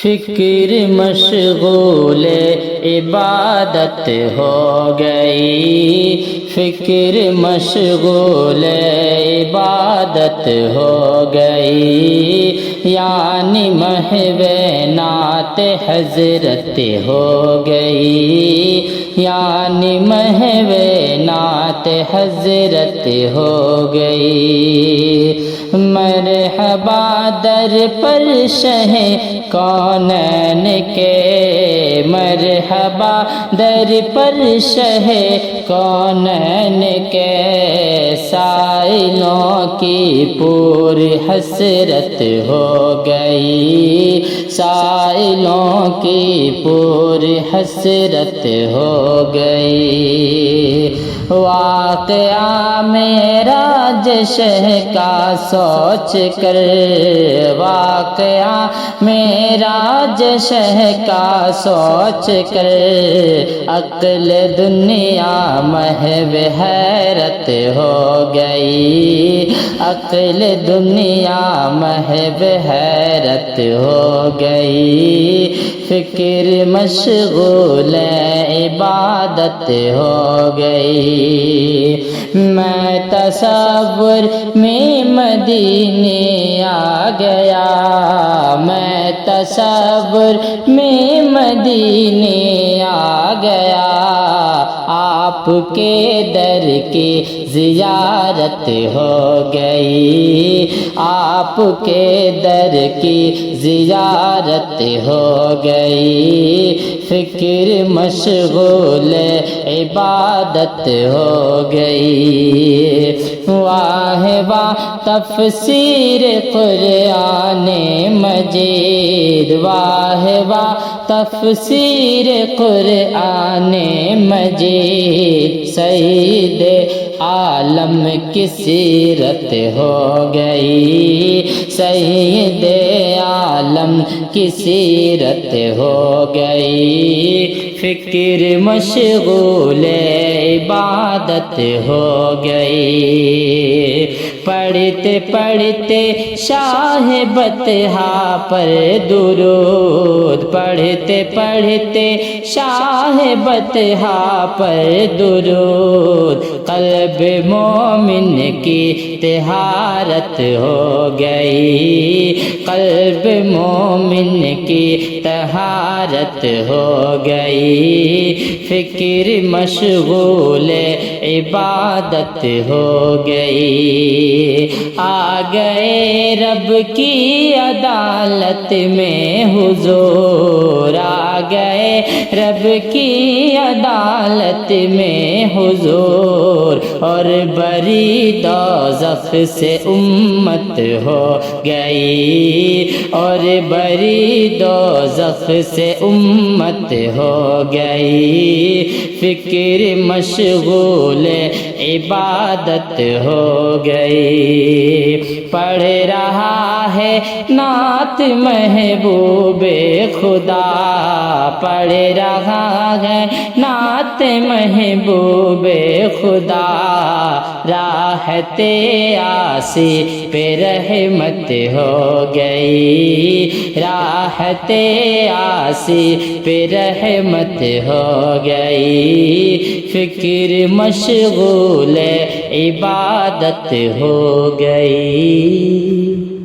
فکر مشغول عبادت ہو گئی، فکر مشغول عبادت ہو گئی، یعنی محو نعت حضرت ہو گئی، یعنی محو نعت حضرت ہو گئی۔ مرحبا در پر شہ کونین کے، مرحبا در پر شہ کونین کے، سائلوں کی پور حسرت ہو گئی، سائلوں کی پور حسرت ہو گئی۔ واقعہ معراج شہ کا سوچ کر، واقعہ معراج شہ کا سوچ کر، عقل دنیا محو حیرت ہو گئی، عقل دنیا محو حیرت ہو گئی، فکر مشغول عبادت ہو گئی۔ میں تصور میں مدینے آ گیا، میں تصور میں مدینے آ گیا، آپ کے در کی زیارت ہو گئی، آپ کے در کی زیارت ہو گئی، فکر مشغول عبادت ہو گئی۔ واہ واہ تفسیر قرآن مجید، واہ واہ تفسیر قرآن مجید، سید عالم کی سیرت ہو گئی، سید عالم کی سیرت ہو گئی، فکر مشغول عبادت ہو گئی۔ پڑھتے پڑھتے شاہ بطحا پر درود، پڑھتے پڑھتے شاہ بطحا پر درود، قلب مومن کی طہارت ہو گئی، قلب مومن کی طہارت ہو گئی، فکر مشغول عبادت ہو گئی۔ آ گئے رب کی عدالت میں حضور، آ گئے رب کی عدالت میں حضور، اور بری دوزخ سے امت ہو گئی، اور بری دوزخ سے امت ہو گئی، فکر مشغول عبادت ہو گئی۔ پڑھ رہا ہے نعت محبوب خدا، پڑھ رہا ہے نعت محبوب خدا، راحت آسی پہ رحمت ہو گئی، راحت آسی پہ رحمت ہو گئی، فکر مشغول عبادت ہو گئی۔